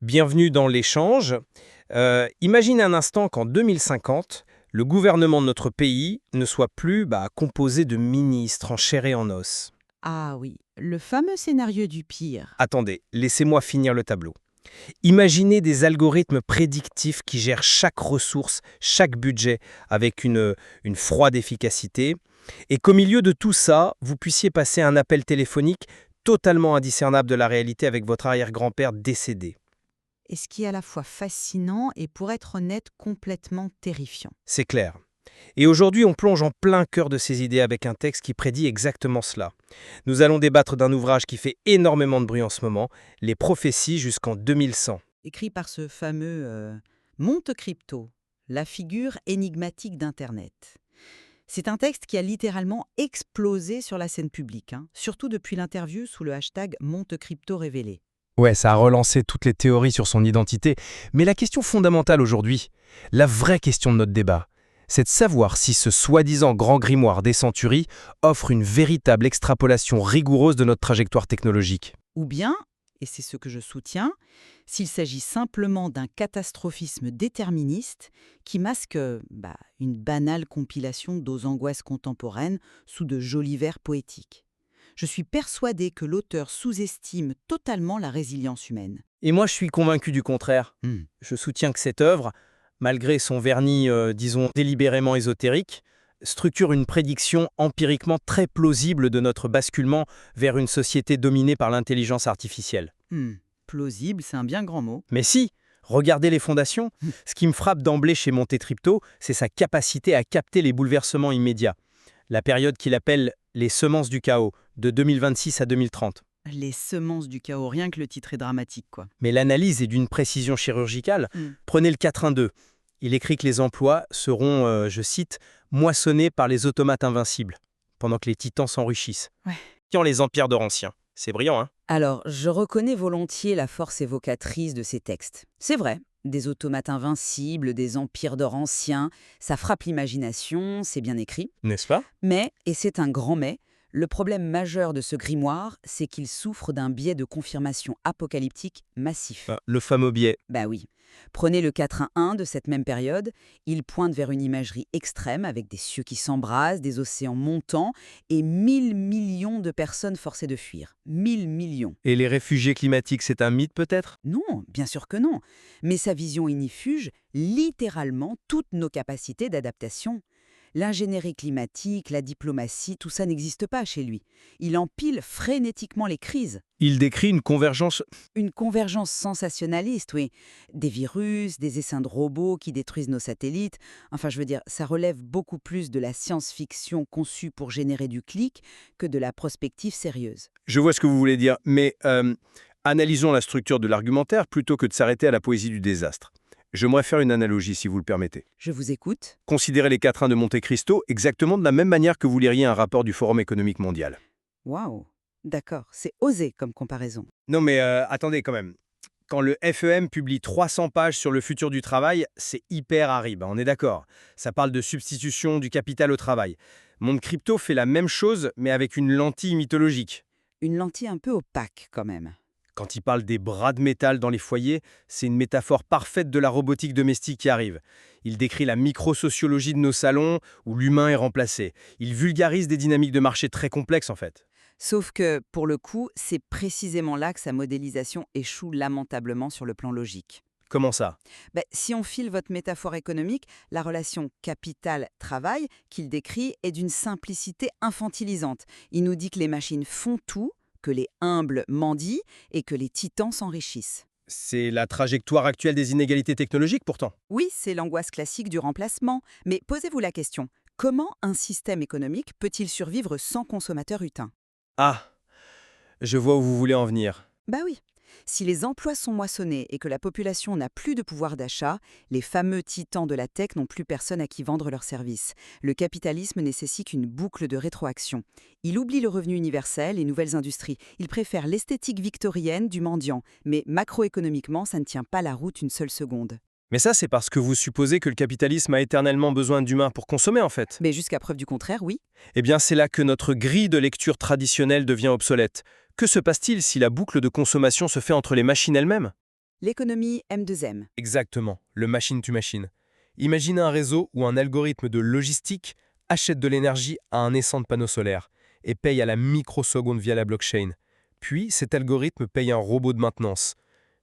Bienvenue dans l'échange. Imagine un instant qu'en 2050, le gouvernement de notre pays ne soit plus composé de ministres en chair et en os. Ah oui, le fameux scénario du pire. Attendez, laissez-moi finir le tableau. Imaginez des algorithmes prédictifs qui gèrent chaque ressource, chaque budget avec une froide efficacité, et qu'au milieu de tout ça, vous puissiez passer un appel téléphonique totalement indiscernable de la réalité avec votre arrière-grand-père décédé. Et ce qui est à la fois fascinant et, pour être honnête, complètement terrifiant. C'est clair. Et aujourd'hui, on plonge en plein cœur de ces idées avec un texte qui prédit exactement cela. Nous allons débattre d'un ouvrage qui fait énormément de bruit en ce moment, Les prophéties jusqu'en 2100. Écrit par ce fameux Monte Crypto, la figure énigmatique d'Internet. C'est un texte qui a littéralement explosé sur la scène publique, surtout depuis l'interview sous le hashtag Monte Crypto révélé. Ouais, ça a relancé toutes les théories sur son identité, mais la question fondamentale aujourd'hui, la vraie question de notre débat, c'est de savoir si ce soi-disant grand grimoire des centuries offre une véritable extrapolation rigoureuse de notre trajectoire technologique. Ou bien, et c'est ce que je soutiens, s'il s'agit simplement d'un catastrophisme déterministe qui masque une banale compilation d'aux angoisses contemporaines sous de jolis vers poétiques. Je suis persuadée que l'auteur sous-estime totalement la résilience humaine. Et moi, je suis convaincu du contraire. Hmm. Je soutiens que cette œuvre, malgré son vernis, disons, délibérément ésotérique, structure une prédiction empiriquement très plausible de notre basculement vers une société dominée par l'intelligence artificielle. Plausible, c'est un bien grand mot. Mais si, regardez les fondations. Ce qui me frappe d'emblée chez Monte Crypto, c'est sa capacité à capter les bouleversements immédiats. La période qu'il appelle les semences du chaos, de 2026 à 2030. Les semences du chaos, rien que le titre est dramatique, quoi. Mais l'analyse est d'une précision chirurgicale. Prenez le 4.1.2. Il écrit que les emplois seront, je cite, moissonnés par les automates invincibles, pendant que les titans s'enrichissent. Ouais. Qui ont les empires d'Oranciens. C'est brillant, hein? Alors, je reconnais volontiers la force évocatrice de ces textes. C'est vrai, des automates invincibles, des empires d'or anciens, ça frappe l'imagination, c'est bien écrit. N'est-ce pas? Mais, et c'est un grand mais, le problème majeur de ce grimoire, c'est qu'il souffre d'un biais de confirmation apocalyptique massif. Le fameux biais. Bah oui. Prenez le 4.1.1 de cette même période, il pointe vers une imagerie extrême avec des cieux qui s'embrasent, des océans montants et 1000 millions de personnes forcées de fuir. 1000 millions. Et les réfugiés climatiques, c'est un mythe peut-être? Non, bien sûr que non. Mais sa vision ignifuge littéralement toutes nos capacités d'adaptation. L'ingénierie climatique, la diplomatie, tout ça n'existe pas chez lui. Il empile frénétiquement les crises. Il décrit une convergence. Une convergence sensationnaliste, oui. Des virus, des essaims de robots qui détruisent nos satellites. Enfin, je veux dire, ça relève beaucoup plus de la science-fiction conçue pour générer du clic que de la prospective sérieuse. Je vois ce que vous voulez dire, mais analysons la structure de l'argumentaire plutôt que de s'arrêter à la poésie du désastre. J'aimerais faire une analogie, si vous le permettez. Je vous écoute. Considérez les 4.1 de Monte Cristo exactement de la même manière que vous liriez un rapport du Forum économique mondial. Waouh, d'accord, c'est osé comme comparaison. Non mais attendez quand même. Quand le FEM publie 300 pages sur le futur du travail, c'est hyper aride, on est d'accord. Ça parle de substitution du capital au travail. Monte Crypto fait la même chose, mais avec une lentille mythologique. Une lentille un peu opaque quand même. Quand il parle des bras de métal dans les foyers, c'est une métaphore parfaite de la robotique domestique qui arrive. Il décrit la microsociologie de nos salons, où l'humain est remplacé. Il vulgarise des dynamiques de marché très complexes en fait. Sauf que, pour le coup, c'est précisément là que sa modélisation échoue lamentablement sur le plan logique. Comment ça? Si on file votre métaphore économique, la relation capital-travail qu'il décrit est d'une simplicité infantilisante. Il nous dit que les machines font tout, que les humbles mendient et que les titans s'enrichissent. C'est la trajectoire actuelle des inégalités technologiques pourtant. Oui, c'est l'angoisse classique du remplacement. Mais posez-vous la question, comment un système économique peut-il survivre sans consommateurs humains ? Ah, je vois où vous voulez en venir. Bah oui. Si les emplois sont moissonnés et que la population n'a plus de pouvoir d'achat, les fameux titans de la tech n'ont plus personne à qui vendre leurs services. Le capitalisme nécessite une boucle de rétroaction. Il oublie le revenu universel et nouvelles industries. Il préfère l'esthétique victorienne du mendiant. Mais macroéconomiquement, ça ne tient pas la route une seule seconde. Mais ça, c'est parce que vous supposez que le capitalisme a éternellement besoin d'humains pour consommer en fait. Mais jusqu'à preuve du contraire, oui. Eh bien, c'est là que notre grille de lecture traditionnelle devient obsolète. Que se passe-t-il si la boucle de consommation se fait entre les machines elles-mêmes? L'économie M2M. Exactement, le machine-to-machine. Imaginez un réseau où un algorithme de logistique achète de l'énergie à un naissant de panneau solaire et paye à la microseconde via la blockchain. Puis, cet algorithme paye un robot de maintenance.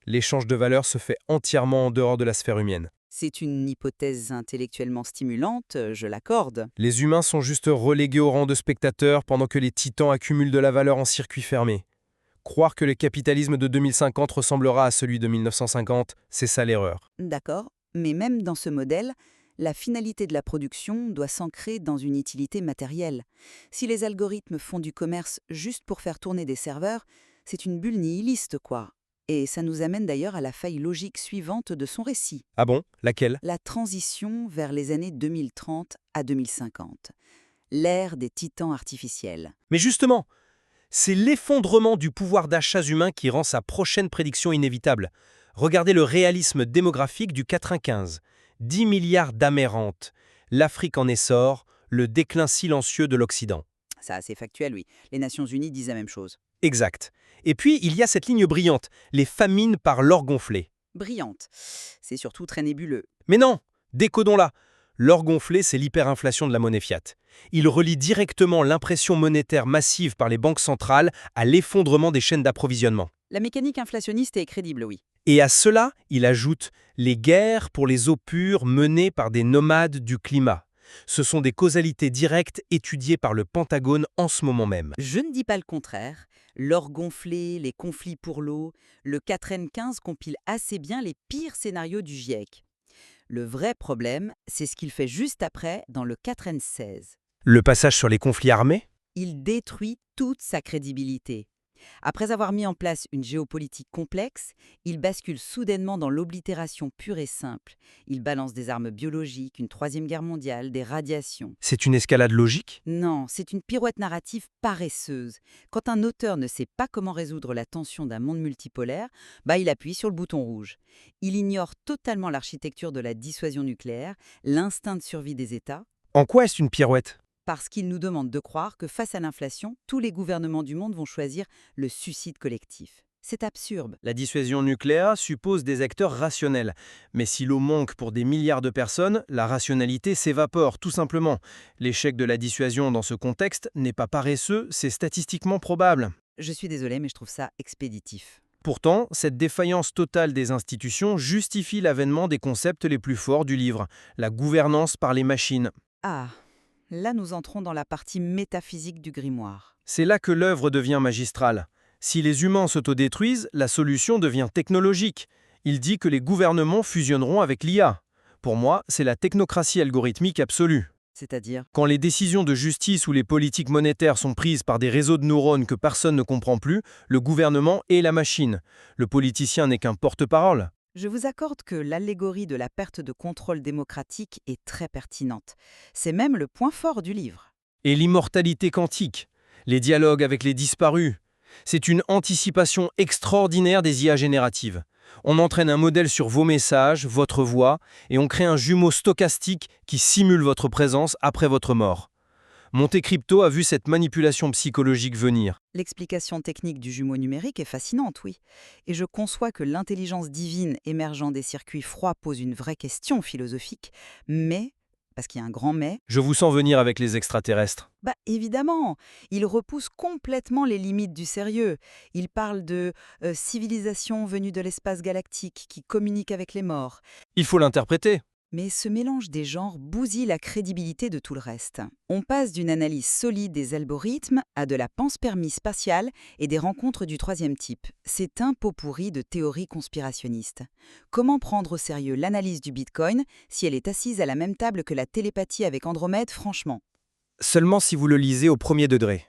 L'échange de valeur se fait entièrement en dehors de la sphère humaine. C'est une hypothèse intellectuellement stimulante, je l'accorde. Les humains sont juste relégués au rang de spectateurs pendant que les titans accumulent de la valeur en circuit fermé. Croire que le capitalisme de 2050 ressemblera à celui de 1950, c'est ça l'erreur. D'accord, mais même dans ce modèle, la finalité de la production doit s'ancrer dans une utilité matérielle. Si les algorithmes font du commerce juste pour faire tourner des serveurs, c'est une bulle nihiliste, quoi. Et ça nous amène d'ailleurs à la faille logique suivante de son récit, Ah bon? Laquelle? la transition vers les années 2030 à 2050, l'ère des titans artificiels. Mais justement, c'est l'effondrement du pouvoir d'achat humain qui rend sa prochaine prédiction inévitable. Regardez le réalisme démographique du 95. 10 milliards d'âmes errantes, l'Afrique en essor, le déclin silencieux de l'Occident. Ça, c'est factuel, oui. Les Nations Unies disent la même chose. Exact. Et puis, il y a cette ligne brillante, les famines par l'or gonflé. Brillante. C'est surtout très nébuleux. Mais non, décodons-la. L'or gonflé, c'est l'hyperinflation de la monnaie fiat. Il relie directement l'impression monétaire massive par les banques centrales à l'effondrement des chaînes d'approvisionnement. La mécanique inflationniste est crédible, oui. Et à cela, il ajoute les guerres pour les eaux pures menées par des nomades du climat. Ce sont des causalités directes étudiées par le Pentagone en ce moment même. Je ne dis pas le contraire. L'or gonflé, les conflits pour l'eau, le 4N15 compile assez bien les pires scénarios du GIEC. Le vrai problème, c'est ce qu'il fait juste après dans le 4N16. Le passage sur les conflits armés? Il détruit toute sa crédibilité. Après avoir mis en place une géopolitique complexe, il bascule soudainement dans l'oblitération pure et simple. Il balance des armes biologiques, une troisième guerre mondiale, des radiations. C'est une escalade logique? Non, c'est une pirouette narrative paresseuse. Quand un auteur ne sait pas comment résoudre la tension d'un monde multipolaire, il appuie sur le bouton rouge. Il ignore totalement l'architecture de la dissuasion nucléaire, l'instinct de survie des États, En quoi est-ce une pirouette? parce qu'il nous demande de croire que face à l'inflation, tous les gouvernements du monde vont choisir le suicide collectif. C'est absurde. La dissuasion nucléaire suppose des acteurs rationnels. Mais si l'eau manque pour des milliards de personnes, la rationalité s'évapore, tout simplement. L'échec de la dissuasion dans ce contexte n'est pas paresseux, c'est statistiquement probable. Je suis désolée, mais je trouve ça expéditif. Pourtant, cette défaillance totale des institutions justifie l'avènement des concepts les plus forts du livre, la gouvernance par les machines. Ah, là nous entrons dans la partie métaphysique du grimoire. C'est là que l'œuvre devient magistrale. Si les humains s'autodétruisent, la solution devient technologique. Il dit que les gouvernements fusionneront avec l'IA. Pour moi, c'est la technocratie algorithmique absolue. C'est-à-dire, Quand les décisions de justice ou les politiques monétaires sont prises par des réseaux de neurones que personne ne comprend plus, le gouvernement est la machine. Le politicien n'est qu'un porte-parole. je vous accorde que l'allégorie de la perte de contrôle démocratique est très pertinente. C'est même le point fort du livre. Et l'immortalité quantique, les dialogues avec les disparus, c'est une anticipation extraordinaire des IA génératives. On entraîne un modèle sur vos messages, votre voix, et on crée un jumeau stochastique qui simule votre présence après votre mort. Monte Crypto a vu cette manipulation psychologique venir. L'explication technique du jumeau numérique est fascinante, oui. Et je conçois que l'intelligence divine émergeant des circuits froids pose une vraie question philosophique, mais, parce qu'il y a un grand mais, Je vous sens venir avec les extraterrestres. évidemment, il repousse complètement les limites du sérieux. Il parle de civilisation venue de l'espace galactique qui communique avec les morts. Il faut l'interpréter. Mais ce mélange des genres bousille la crédibilité de tout le reste. On passe d'une analyse solide des algorithmes à de la panspermie spatiale et des rencontres du troisième type. C'est un pot pourri de théories conspirationnistes. Comment prendre au sérieux l'analyse du Bitcoin si elle est assise à la même table que la télépathie avec Andromède, franchement? Seulement si vous le lisez au premier degré.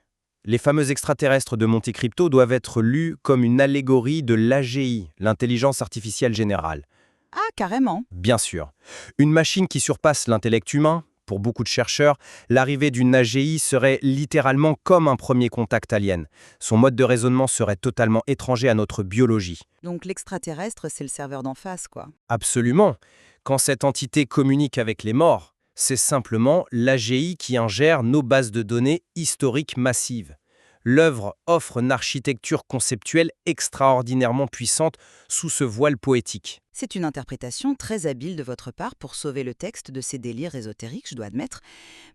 Les fameux extraterrestres de Monte Crypto doivent être lus comme une allégorie de l'AGI, l'intelligence artificielle générale. Ah, carrément. Bien sûr. Une machine qui surpasse l'intellect humain, pour beaucoup de chercheurs, l'arrivée d'une AGI serait littéralement comme un premier contact alien. Son mode de raisonnement serait totalement étranger à notre biologie. Donc l'extraterrestre, c'est le serveur d'en face, quoi. Absolument. Quand cette entité communique avec les morts, c'est simplement l'AGI qui ingère nos bases de données historiques massives. L'œuvre offre une architecture conceptuelle extraordinairement puissante sous ce voile poétique. C'est une interprétation très habile de votre part pour sauver le texte de ses délires ésotériques, je dois admettre.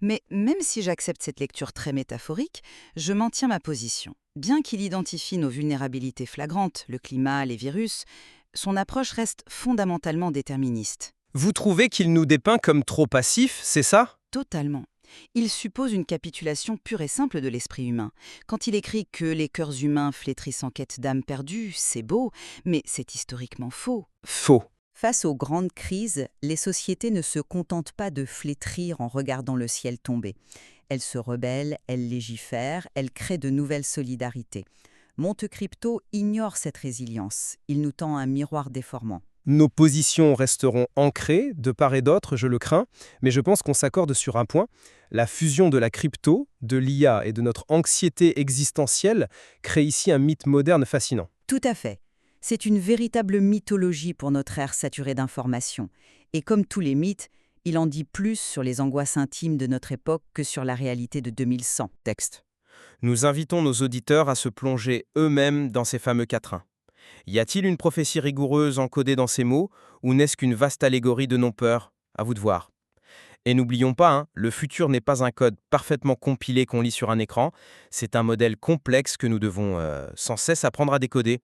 Mais même si j'accepte cette lecture très métaphorique, je maintiens ma position. Bien qu'il identifie nos vulnérabilités flagrantes, le climat, les virus, son approche reste fondamentalement déterministe. Vous trouvez qu'il nous dépeint comme trop passifs, c'est ça? Totalement. Il suppose une capitulation pure et simple de l'esprit humain. Quand il écrit que les cœurs humains flétrissent en quête d'âme perdue, c'est beau, mais c'est historiquement faux. Faux. Face aux grandes crises, les sociétés ne se contentent pas de flétrir en regardant le ciel tomber. Elles se rebellent, elles légifèrent, elles créent de nouvelles solidarités. Monte Crypto ignore cette résilience. Il nous tend un miroir déformant. Nos positions resteront ancrées, de part et d'autre, je le crains, mais je pense qu'on s'accorde sur un point. La fusion de la crypto, de l'IA et de notre anxiété existentielle crée ici un mythe moderne fascinant. Tout à fait. C'est une véritable mythologie pour notre ère saturée d'informations. Et comme tous les mythes, il en dit plus sur les angoisses intimes de notre époque que sur la réalité de 2100. Texte. Nous invitons nos auditeurs à se plonger eux-mêmes dans ces fameux quatrains. Y a-t-il une prophétie rigoureuse encodée dans ces mots, ou n'est-ce qu'une vaste allégorie de non-peur? À vous de voir. Et n'oublions pas, le futur n'est pas un code parfaitement compilé qu'on lit sur un écran, c'est un modèle complexe que nous devons sans cesse apprendre à décoder.